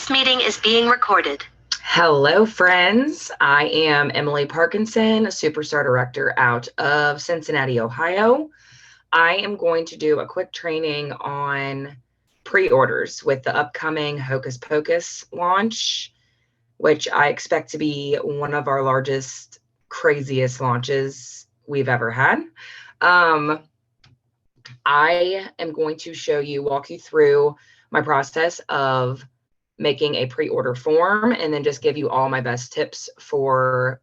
This meeting is being recorded. Hello, friends. I am Emily Parkinson, a Superstar Director out of Cincinnati, Ohio. I am going to do a quick training on pre-orders with the upcoming Hocus Pocus launch, which I expect to be one of our largest, craziest launches we've ever had. I am going to walk you through my process of making a pre-order form and then just give you all my best tips for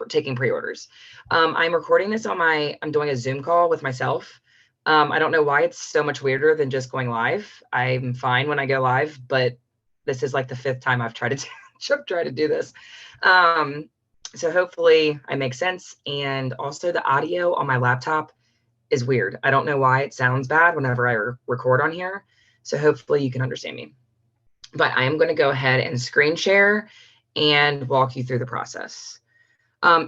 taking pre-orders. I'm recording this I'm doing a Zoom call with myself. I don't know why it's so much weirder than just going live. I'm fine when I go live, but this is like the 5th time I've tried to do this. So hopefully I make sense. And also the audio on my laptop is weird. I don't know why it sounds bad whenever I record on here. So hopefully you can understand me. But I am going to go ahead and screen share and walk you through the process.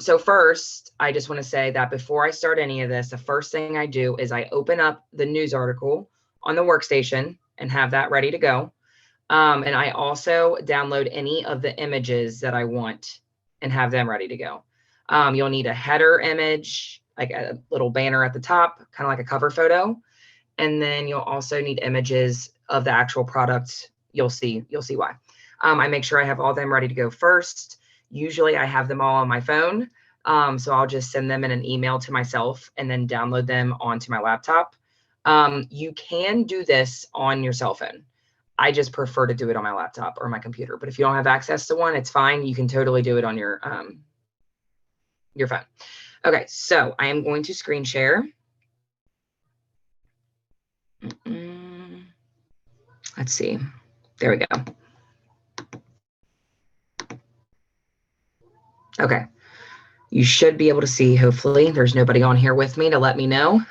So first, I just want to say that before I start any of this, the first thing I do is I open up the news article on the workstation and have that ready to go. And I also download any of the images that I want and have them ready to go. You'll need a header image, like a little banner at the top, kind of like a cover photo. And then you'll also need images of the actual product. You'll see why. I make sure I have all them ready to go first. Usually I have them all on my phone. So I'll just send them in an email to myself and then download them onto my laptop. You can do this on your cell phone. I just prefer to do it on my laptop or my computer. But if you don't have access to one, it's fine. You can totally do it on your phone. Okay, so I am going to screen share. Let's see. There we go. Okay. You should be able to see, hopefully. There's nobody on here with me to let me know.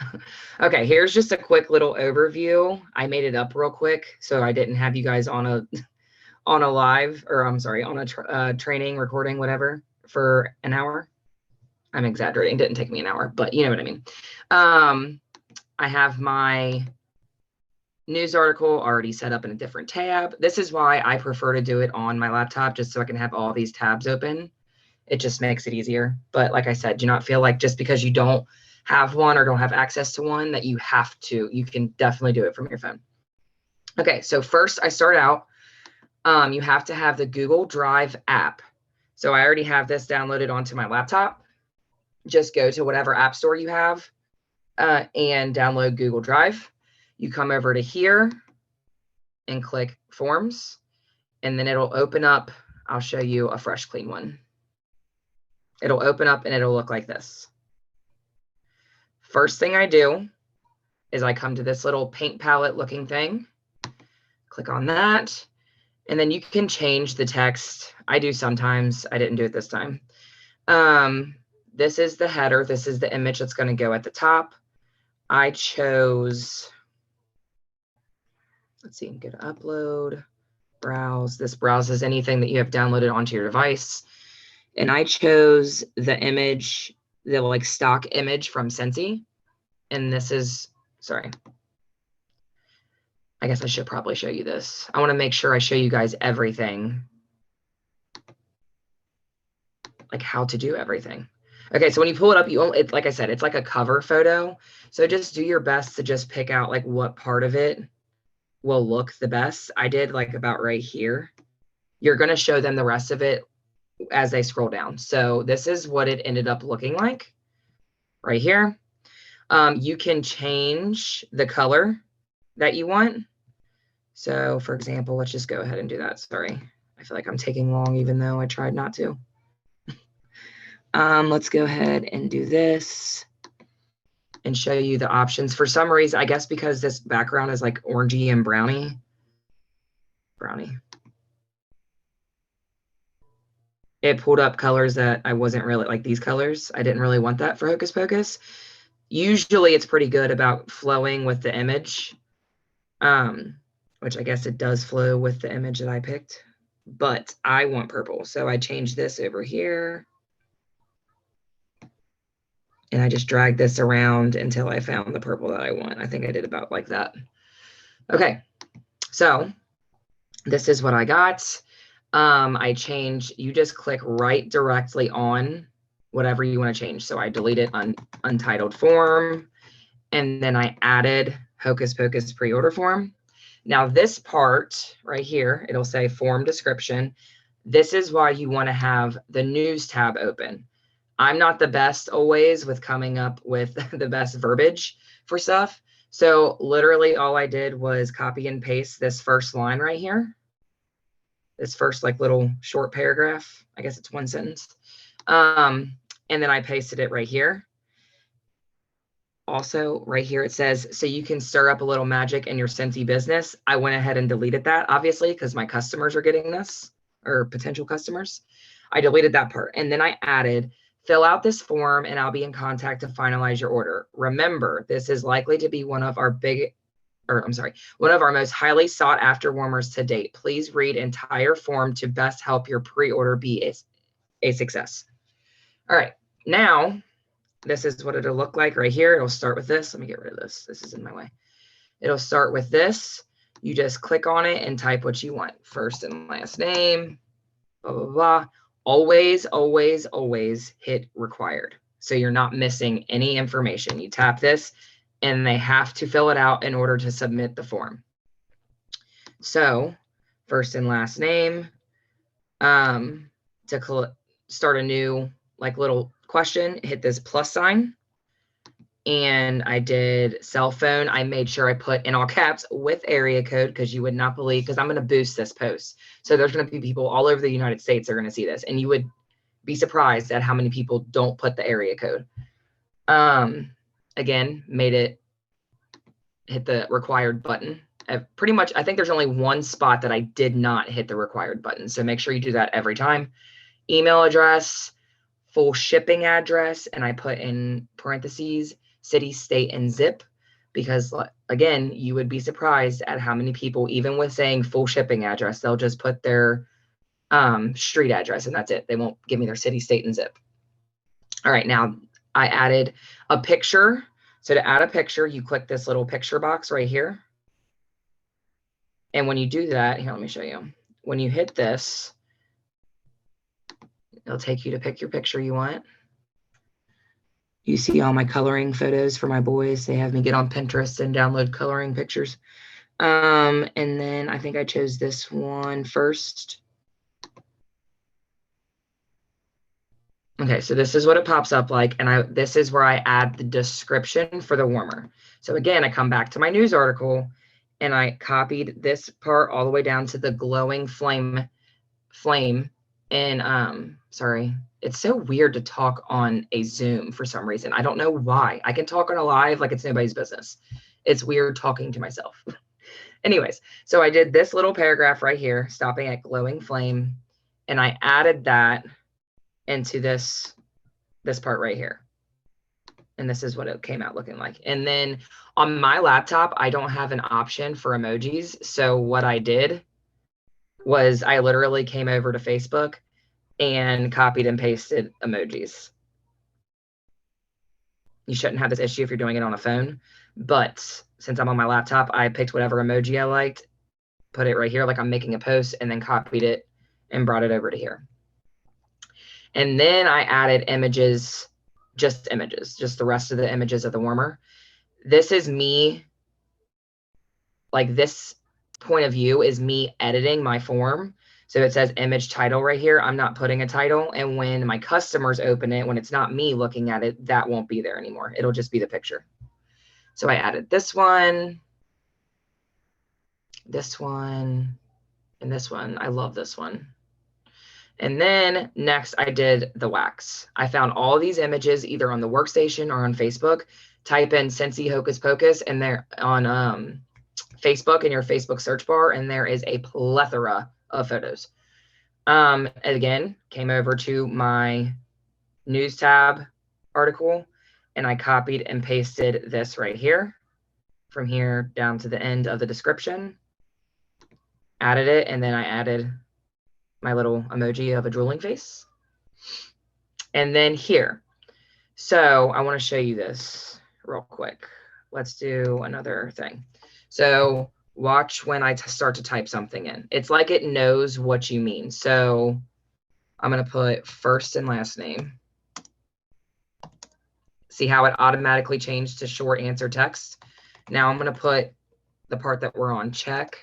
Okay, here's just a quick little overview. I made it up real quick, so I didn't have you guys on a live, or I'm sorry, on a training, recording, whatever, for an hour. I'm exaggerating. Didn't take me an hour, but you know what I mean. I have my news article already set up in a different tab. This is why I prefer to do it on my laptop, just so I can have all these tabs open. It just makes it easier. But like I said, do not feel like just because you don't have one or don't have access to one that you have to. You can definitely do it from your phone. Okay, so first I start out, you have to have the Google Drive app. So I already have this downloaded onto my laptop. Just go to whatever app store you have and download Google Drive. You come over to here and click Forms, and then it'll open up. I'll show you a fresh, clean one. It'll open up and it'll look like this. First thing I do is I come to this little paint palette looking thing, click on that, and then you can change the text. I do sometimes. I didn't do it this time. This is the header. This is the image that's going to go at the top. I chose, let's see, go to upload, browse. This browses anything that you have downloaded onto your device. And I chose the image, the like stock image from Scentsy. And this is, sorry, I guess I should probably show you this. I want to make sure I show you guys everything, like how to do everything. Okay, so when you pull it up, it's like I said, it's like a cover photo. So just do your best to just pick out like what part of it will look the best. I did like about right here. You're going to show them the rest of it as they scroll down. So this is what it ended up looking like right here. You can change the color that you want. So for example, let's just go ahead and do that. Sorry, I feel like I'm taking long, even though I tried not to. Let's go ahead and do this and show you the options. For some reason, I guess because this background is like orangey and brownie. It pulled up colors that I wasn't really like, these colors. I didn't really want that for Hocus Pocus. Usually it's pretty good about flowing with the image, which I guess it does flow with the image that I picked, but I want purple. So I changed this over here. And I just dragged this around until I found the purple that I want. I think I did about like that. Okay, so This is what I got. I changed, you just click right directly on whatever you want to change. So I deleted untitled form, and then I added Hocus Pocus pre-order form. Now this part right here, it'll say form description. This is why you want to have the news tab open. I'm not the best always with coming up with the best verbiage for stuff. So literally all I did was copy and paste this first line right here. This first like little short paragraph. I guess it's one sentence. And then I pasted it right here. Also right here, it says, so you can stir up a little magic in your Scentsy business. I went ahead and deleted that, obviously, because my customers are getting this, or potential customers. I deleted that part. And then I added, fill out this form and I'll be in contact to finalize your order. Remember, this is likely to be one of our most highly sought after warmers to date. Please read entire form to best help your pre-order be a success. All right, now this is what it'll look like right here. It'll start with this. Let me get rid of this. This is in my way. It'll start with this. You just click on it and type what you want. First and last name, blah, blah, blah. Always, always, always hit required. So you're not missing any information. You tap this and they have to fill it out in order to submit the form. So first and last name, to start a new like little question, hit this plus sign. And I did cell phone. I made sure I put in all caps with area code, because you would not believe, because I'm going to boost this post. So there's going to be people all over the United States that are going to see this. And you would be surprised at how many people don't put the area code. Again, hit the required button. Pretty much, I think there's only one spot that I did not hit the required button. So make sure you do that every time. Email address, full shipping address, and I put in parentheses, city, state, and zip, because again, you would be surprised at how many people, even with saying full shipping address, they'll just put their street address and that's it. They won't give me their city, state, and zip. All right, now I added a picture. So to add a picture, you click this little picture box right here. And when you do that, here, let me show you. When you hit this, it'll take you to pick your picture you want. You see all my coloring photos for my boys. They have me get on Pinterest and download coloring pictures. And then I think I chose this one first. Okay, so this is what it pops up like, and this is where I add the description for the warmer. So again, I come back to my news article and I copied this part all the way down to the glowing flame. And sorry, it's so weird to talk on a Zoom for some reason. I don't know why. I can talk on a live like it's nobody's business. It's weird talking to myself. Anyways, so I did this little paragraph right here, stopping at glowing flame, and I added that into this part right here. And this is what it came out looking like. And then on my laptop, I don't have an option for emojis. So what I did was I literally came over to Facebook and copied and pasted emojis. You shouldn't have this issue if you're doing it on a phone. But since I'm on my laptop, I picked whatever emoji I liked, put it right here like I'm making a post, and then copied it and brought it over to here. And then I added images, just the rest of the images of the warmer. This is me, like this point of view is me editing my form. So it says image title right here. I'm not putting a title. And when my customers open it, when it's not me looking at it, that won't be there anymore. It'll just be the picture. So I added this one, and this one. I love this one. And then next I did the wax. I found all these images either on the workstation or on Facebook. Type in Scentsy Hocus Pocus and they're on Facebook in your Facebook search bar, and there is a plethora of photos. Again, came over to my news tab article and I copied and pasted this right here from here down to the end of the description, added it, and then I added my little emoji of a drooling face. And then here. So I want to show you this real quick. Let's do another thing. So watch when I start to type something in. It's like it knows what you mean. So I'm going to put first and last name. See how it automatically changed to short answer text? Now I'm going to put the part that we're on, check.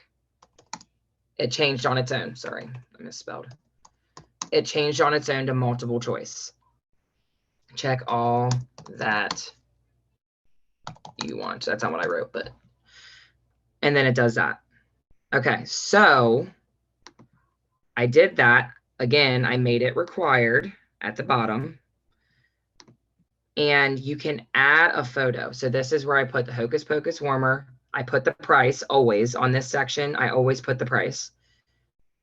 It changed on its own. Sorry, I misspelled. It changed on its own to multiple choice. Check all that you want. That's not what I wrote, but. And then it does that. Okay, so I did that. Again, I made it required at the bottom. And you can add a photo. So this is where I put the Hocus Pocus warmer. I put the price always on this section. I always put the price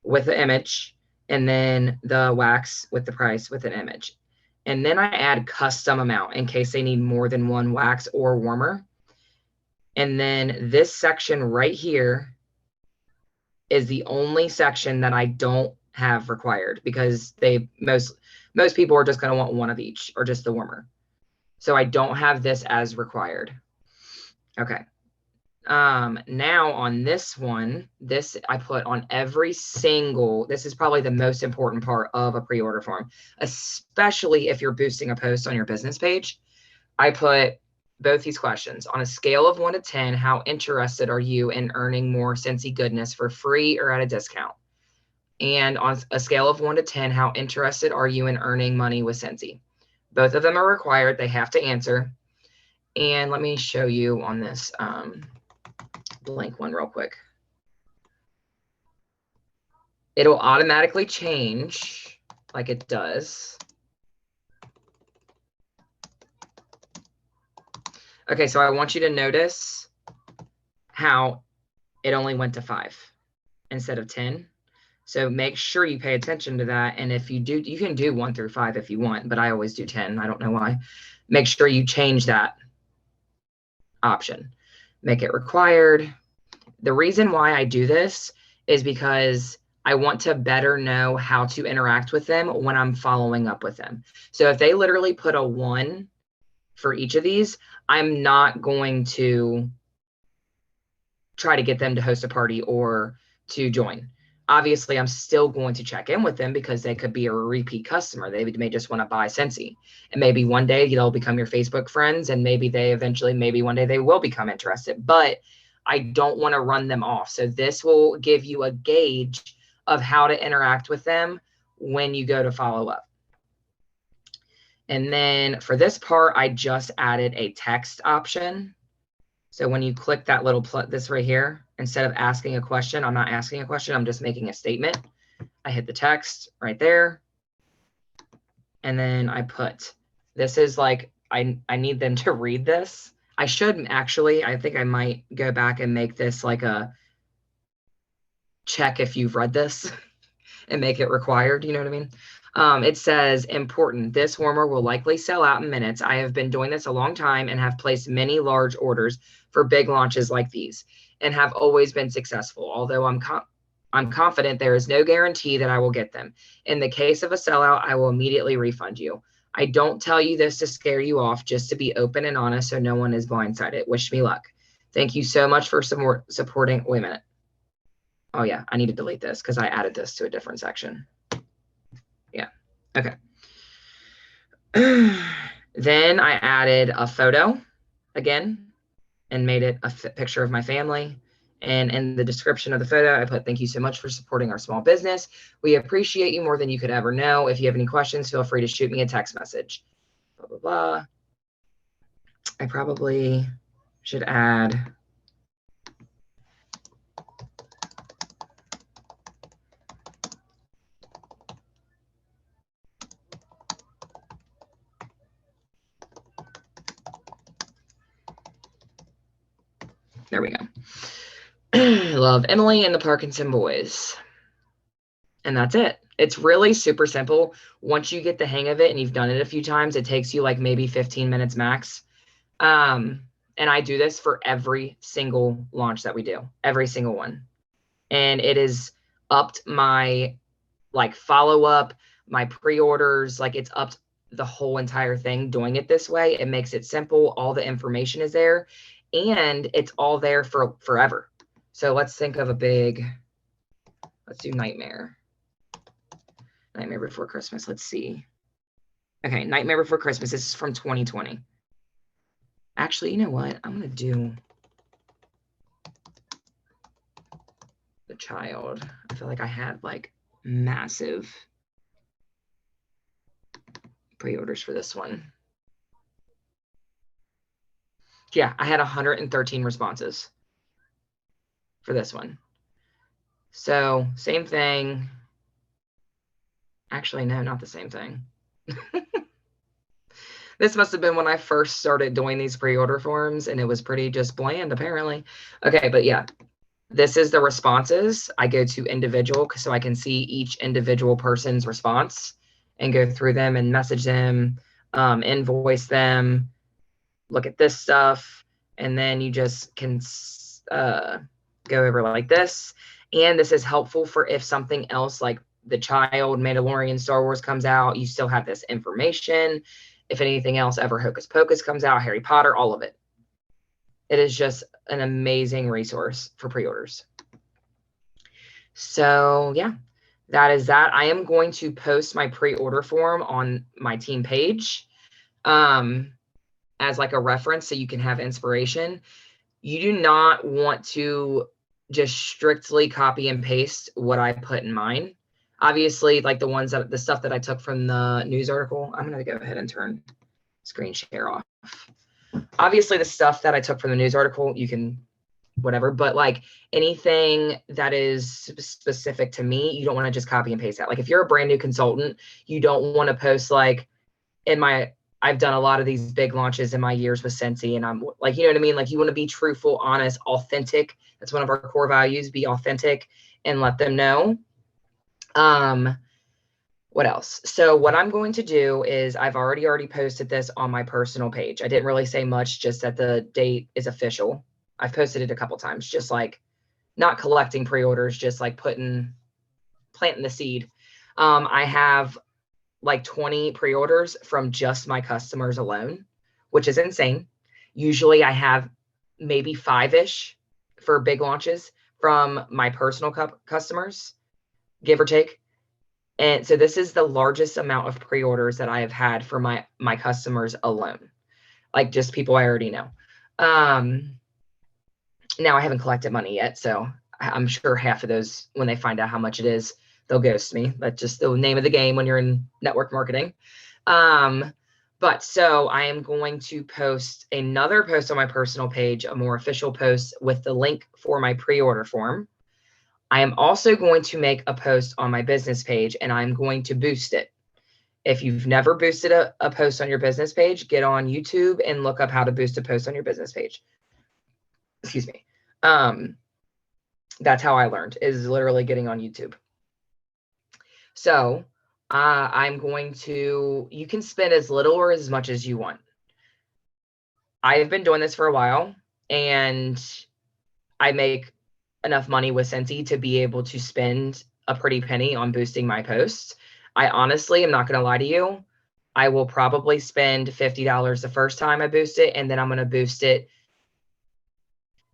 with the image, and then the wax with the price with an image. And then I add custom amount in case they need more than one wax or warmer. And then this section right here is the only section that I don't have required, because most people are just going to want one of each, or just the warmer. So I don't have this as required. Okay. Now on this one, this I put on every single, this is probably the most important part of a pre-order form, especially if you're boosting a post on your business page. I put both these questions. On a scale of 1 to 10, how interested are you in earning more Scentsy goodness for free or at a discount? And on a scale of 1 to 10, how interested are you in earning money with Scentsy? Both of them are required. They have to answer. And let me show you on this blank one real quick. It'll automatically change like it does. Okay, so I want you to notice how it only went to 5 instead of 10. So make sure you pay attention to that. And if you do, you can do 1 through 5 if you want, but I always do 10. I don't know why. Make sure you change that option. Make it required. The reason why I do this is because I want to better know how to interact with them when I'm following up with them. So if they literally put a 1 for each of these, I'm not going to try to get them to host a party or to join. Obviously, I'm still going to check in with them because they could be a repeat customer. They may just want to buy Scentsy. And maybe one day they'll become your Facebook friends, and maybe one day they will become interested. But I don't want to run them off. So this will give you a gauge of how to interact with them when you go to follow up. And then for this part, I just added a text option. So when you click that little this right here, instead of asking a question, I'm not asking a question, I'm just making a statement. I hit the text right there. And then I put, this is like, I need them to read this. I should actually, I think I might go back and make this like a check if you've read this and make it required, you know what I mean? It says, important, this warmer will likely sell out in minutes. I have been doing this a long time and have placed many large orders for big launches like these and have always been successful. Although I'm confident there is no guarantee that I will get them. In the case of a sellout, I will immediately refund you. I don't tell you this to scare you off, just to be open and honest so no one is blindsided. Wish me luck. Thank you so much for supporting. Wait a minute. Oh yeah, I need to delete this because I added this to a different section. Yeah, okay. Then I added a photo again and made it a picture of my family. And in the description of the photo, I put, thank you so much for supporting our small business. We appreciate you more than you could ever know. If you have any questions, feel free to shoot me a text message. Blah, blah, blah. I probably should add. There we go. Love, Emily and the Parkinson Boys. And that's it. It's really super simple. Once you get the hang of it and you've done it a few times, it takes you like maybe 15 minutes max. And I do this for every single launch that we do, every single one. And it has upped my like follow-up, my pre-orders, like it's upped the whole entire thing doing it this way. It makes it simple. All the information is there and it's all there for forever. So let's think of let's do Nightmare Before Christmas. Let's see. Okay, Nightmare Before Christmas. This is from 2020. Actually, you know what? I'm going to do the child. I feel like I had like massive pre-orders for this one. Yeah, I had 113 responses for this one. So same thing. Actually, no, not the same thing. This must have been when I first started doing these pre-order forms, and it was pretty just bland, apparently. Okay, but yeah, this is the responses. I go to individual so I can see each individual person's response and go through them and message them, invoice them, look at this stuff, and then you just can go over like this. And this is helpful for if something else like The Child, Mandalorian, Star Wars comes out, you still have this information. If anything else ever Hocus Pocus comes out, Harry Potter, all of it. It is just an amazing resource for pre-orders. So yeah, that is that. I am going to post my pre-order form on my team page as like a reference so you can have inspiration. You do not want to just strictly copy and paste what I put in mine. Obviously, like the stuff that I took from the news article, I'm going to go ahead and turn screen share off. Obviously, the stuff that I took from the news article, you can whatever, but like anything that is specific to me, you don't want to just copy and paste that. Like if you're a brand new consultant, you don't want to post like I've done a lot of these big launches in my years with Scentsy, and I'm like, you know what I mean? Like you want to be truthful, honest, authentic. That's one of our core values, be authentic and let them know. What else? So what I'm going to do is I've already posted this on my personal page. I didn't really say much, just that the date is official. I've posted it a couple times, just like not collecting pre-orders, just like planting the seed. I have like 20 pre-orders from just my customers alone, which is insane. Usually I have maybe 5-ish for big launches from my personal customers, give or take. And so this is the largest amount of pre-orders that I have had for my customers alone, like just people I already know. Now I haven't collected money yet, so I'm sure half of those, when they find out how much it is, they'll ghost me. That's just the name of the game when you're in network marketing. But so I am going to post another post on my personal page, a more official post with the link for my pre-order form. I am also going to make a post on my business page, and I'm going to boost it. If you've never boosted a post on your business page, get on YouTube and look up how to boost a post on your business page. Excuse me. That's how I learned, is literally getting on YouTube. So you can spend as little or as much as you want. I've been doing this for a while, and I make enough money with Scentsy to be able to spend a pretty penny on boosting my posts. I honestly am not going to lie to you. I will probably spend $50 the first time I boost it, and then I'm going to boost it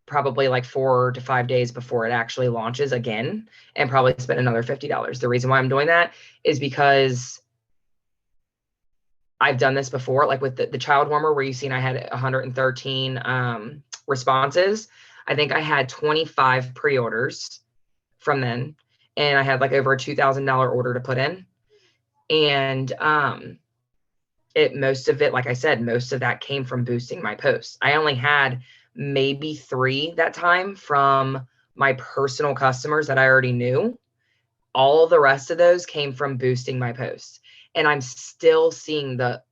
probably like 4 to 5 days before it actually launches again, and probably spend another $50. The reason why I'm doing that is because I've done this before, like with the child warmer, where you've seen I had 113 responses. I think I had 25 pre-orders from then, and I had like over a $2,000 order to put in. And most of it, like I said, most of that came from boosting my posts. I only had maybe 3 that time from my personal customers that I already knew. All the rest of those came from boosting my posts. And I'm still seeing the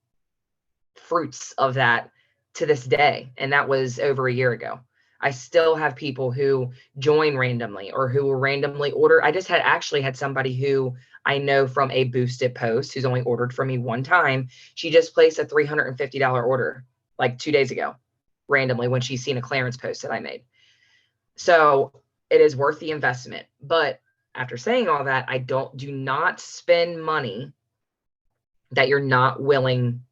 fruits of that to this day. And that was over a year ago. I still have people who join randomly or who will randomly order. I just actually had somebody who I know from a boosted post who's only ordered from me one time. She just placed a $350 order like 2 days ago, randomly, when she's seen a clearance post that I made. So it is worth the investment. But after saying all that, do not spend money that you're not willing.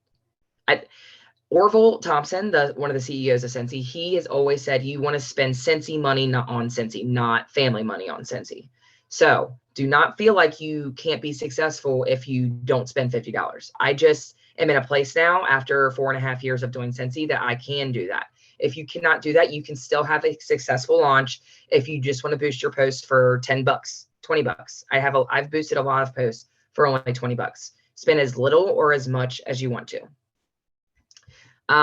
Orville Thompson, one of the CEOs of Scentsy, he has always said you want to spend Scentsy money not on Scentsy, not family money on Scentsy. So do not feel like you can't be successful if you don't spend $50. I just am in a place now after 4.5 years of doing Scentsy that I can do that. If you cannot do that, you can still have a successful launch if you just want to boost your posts for $10, $20. I've boosted a lot of posts for only $20. Spend as little or as much as you want to. What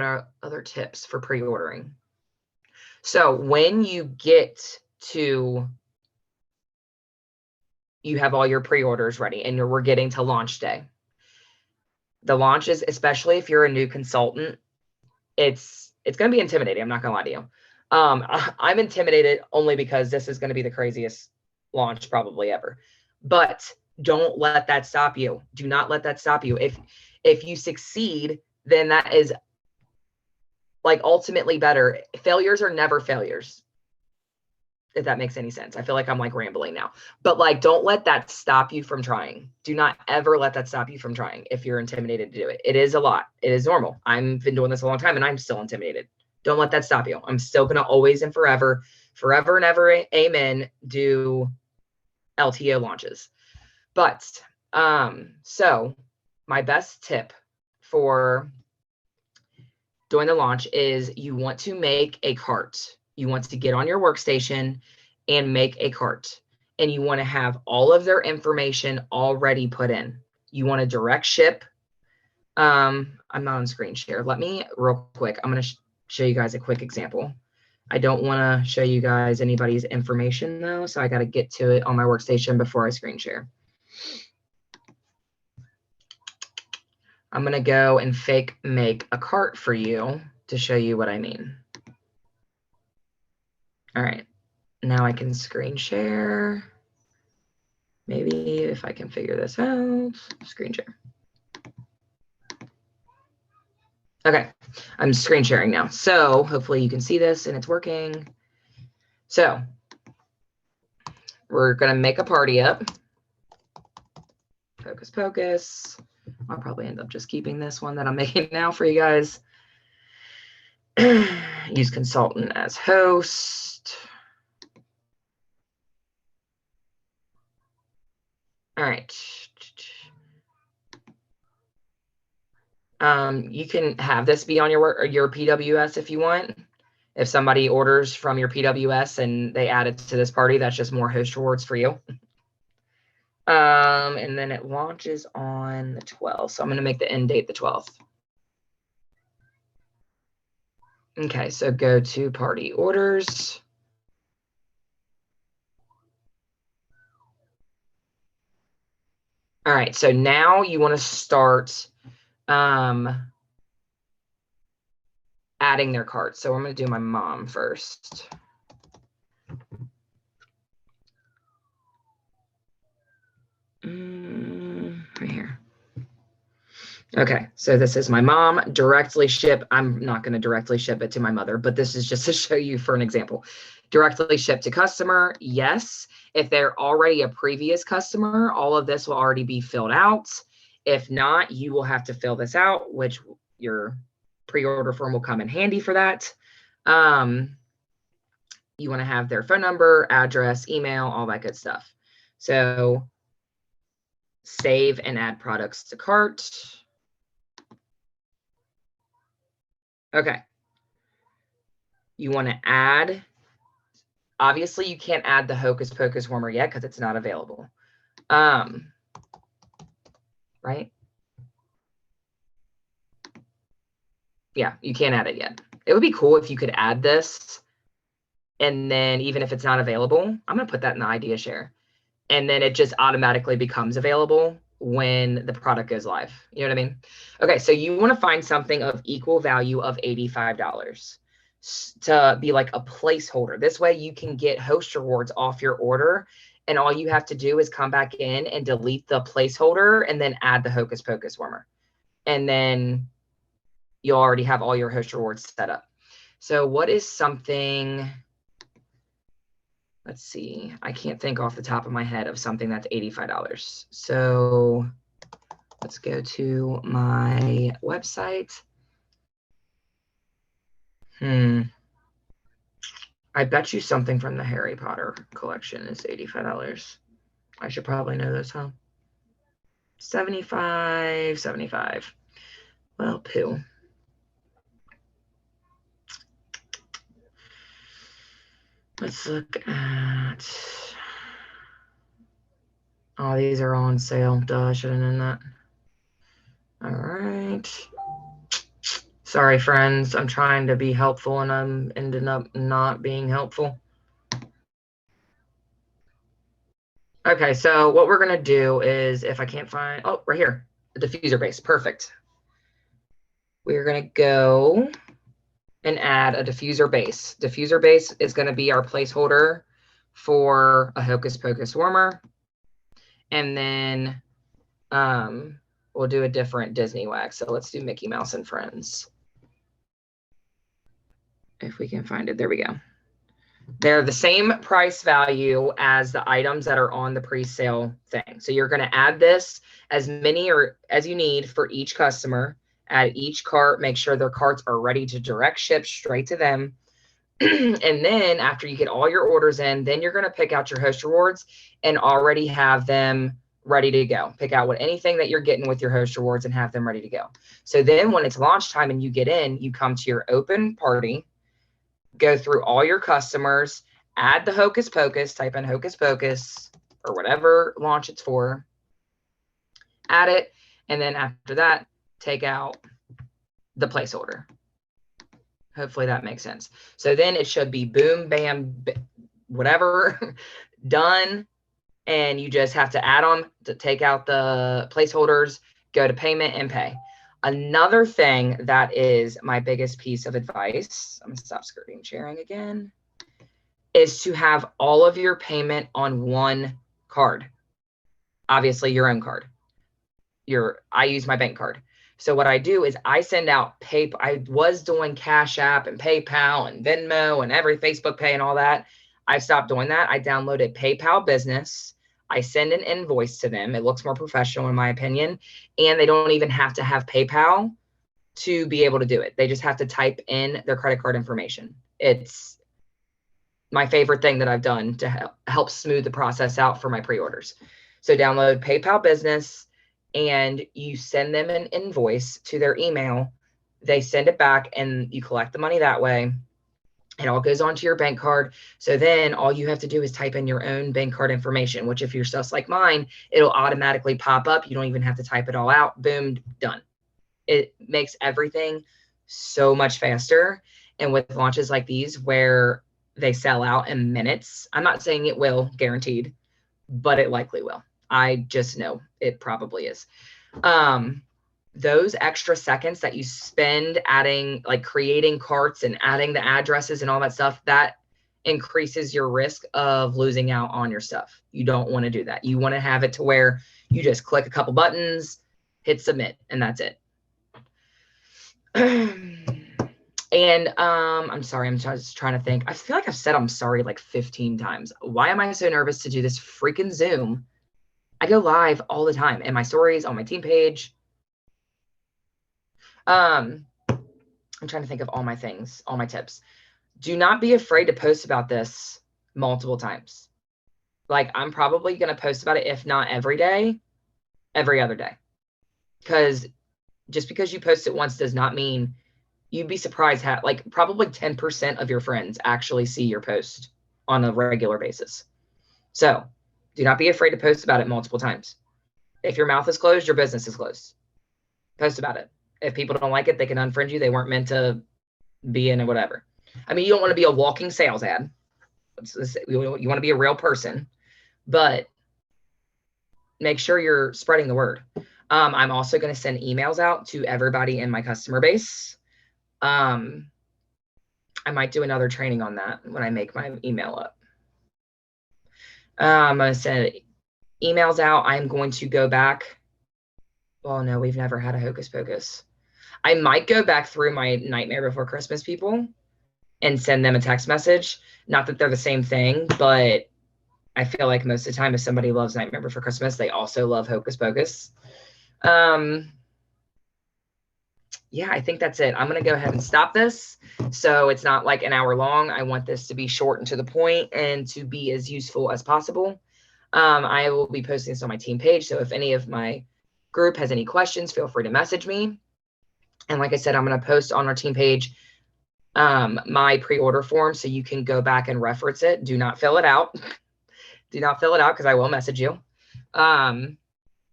are other tips for pre-ordering? So when you get to, you have all your pre-orders ready and we're getting to launch day. The launches, especially if you're a new consultant, it's going to be intimidating. I'm not going to lie to you. I'm intimidated only because this is going to be the craziest launch probably ever. But don't let that stop you. Do not let that stop you. If you succeed, then that is like ultimately better. Failures are never failures, if that makes any sense. I feel like I'm like rambling now, but like, don't let that stop you from trying. Do not ever let that stop you from trying. If you're intimidated to do it, it is a lot. It is normal. I've been doing this a long time and I'm still intimidated. Don't let that stop you. I'm still going to always and forever and ever, amen, do LTO launches. But, so my best tip for doing the launch is you want to make a cart. You want to get on your workstation and make a cart. And you want to have all of their information already put in. You want to direct ship. I'm not on screen share. Let me real quick. I'm going to show you guys a quick example. I don't want to show you guys anybody's information though. So I got to get to it on my workstation before I screen share. I'm going to go and fake make a cart for you to show you what I mean. All right, now I can screen share. Maybe if I can figure this out, screen share. Okay, I'm screen sharing now. So hopefully you can see this and it's working. So we're going to make a party up. Hocus Pocus. I'll probably end up just keeping this one that I'm making now for you guys. Use consultant as host. All right. You can have this be on your PWS if you want. If somebody orders from your PWS and they add it to this party, that's just more host rewards for you. And then it launches on the 12th. So I'm going to make the end date the 12th. Okay, so go to party orders. All right, so now you want to start adding their cards. So I'm going to do my mom first. Right here. Okay, so this is my mom. Directly ship. I'm not going to directly ship it to my mother, but this is just to show you for an example. Directly ship to customer. Yes. If they're already a previous customer, all of this will already be filled out. If not, you will have to fill this out, which your pre-order form will come in handy for that. You want to have their phone number, address, email, all that good stuff. So save and add products to cart. Okay. You want to add, obviously you can't add the Hocus Pocus warmer yet because it's not available. Right? Yeah, you can't add it yet. It would be cool if you could add this. And then even if it's not available, I'm going to put that in the idea share. And then it just automatically becomes available when the product goes live. You know what I mean? Okay, so you want to find something of equal value of $85 to be like a placeholder. This way you can get host rewards off your order. And all you have to do is come back in and delete the placeholder and then add the Hocus Pocus warmer. And then you'll already have all your host rewards set up. So what is something, let's see, I can't think off the top of my head of something that's $85. So Let's go to my website. I bet you something from the Harry Potter collection is $85. I should probably know this, huh? 75. Well, poo. Let's look at. Oh, these are all on sale. Duh, I should have known that. All right. Sorry, friends. I'm trying to be helpful and I'm ending up not being helpful. Okay, so what we're going to do is, if I can't find, oh, right here, the diffuser base. Perfect. We're going to go and add a diffuser base. Diffuser base is going to be our placeholder for a Hocus Pocus warmer. And then we'll do a different Disney wax. So let's do Mickey Mouse and Friends. If we can find it. There we go. They're the same price value as the items that are on the pre-sale thing. So you're going to add this as many or as you need for each customer. Add each cart, make sure their carts are ready to direct ship straight to them. And then after you get all your orders in, then you're going to pick out your host rewards and already have them ready to go. Pick out anything that you're getting with your host rewards and have them ready to go. So then when it's launch time and you get in, you come to your open party, go through all your customers, add the Hocus Pocus, type in Hocus Pocus or whatever launch it's for, add it, and then after that, take out the placeholder. Hopefully that makes sense. So then it should be boom, bam, whatever, done, and you just have to add on to take out the placeholders, go to payment, and pay. Another thing that is my biggest piece of advice, I'm going to stop screen sharing again, is to have all of your payment on one card. Obviously, your own card. I use my bank card. So what I do is I send out PayPal. I was doing Cash App and PayPal and Venmo and every Facebook Pay and all that. I've stopped doing that. I downloaded PayPal Business. I send an invoice to them. It looks more professional in my opinion. And they don't even have to have PayPal to be able to do it. They just have to type in their credit card information. It's my favorite thing that I've done to help smooth the process out for my pre-orders. So download PayPal Business and you send them an invoice to their email. They send it back and you collect the money that way. It all goes onto your bank card. So then all you have to do is type in your own bank card information, which if your stuff's like mine, it'll automatically pop up. You don't even have to type it all out. Boom, done. It makes everything so much faster. And with launches like these where they sell out in minutes, I'm not saying it will, guaranteed, but it likely will. I just know it probably is. Those extra seconds that you spend adding, like creating carts and adding the addresses and all that stuff, that increases your risk of losing out on your stuff. You don't want to do that. You want to have it to where you just click a couple buttons, hit submit, and that's it. And I'm sorry, I'm just trying to think. I feel like I've said I'm sorry like 15 times. Why am I so nervous to do this freaking Zoom? I go live all the time in my stories, on my team page. I'm trying to think of all my things, all my tips. Do not be afraid to post about this multiple times. Like I'm probably going to post about it, if not every day, every other day. Because just because you post it once does not mean, you'd be surprised how, like probably 10% of your friends actually see your post on a regular basis. So do not be afraid to post about it multiple times. If your mouth is closed, your business is closed. Post about it. If people don't like it, they can unfriend you. They weren't meant to be in it, whatever. I mean, you don't want to be a walking sales ad. You want to be a real person, but make sure you're spreading the word. I'm also going to send emails out to everybody in my customer base. I might do another training on that when I make my email up. I'm going to send emails out. I'm going to go back. Well, no, we've never had a Hocus Pocus. I might go back through my Nightmare Before Christmas people and send them a text message. Not that they're the same thing, but I feel like most of the time if somebody loves Nightmare Before Christmas, they also love Hocus Pocus. Yeah, I think that's it. I'm going to go ahead and stop this. So it's not like an hour long. I want this to be short and to the point and to be as useful as possible. I will be posting this on my team page. So if any of my group has any questions, feel free to message me. And like I said, I'm going to post on our team page my pre-order form so you can go back and reference it. Do not fill it out. Do not fill it out because I will message you.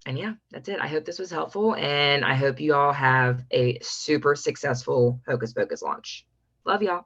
And yeah, that's it. I hope this was helpful, and I hope you all have a super successful Hocus Pocus launch. Love y'all.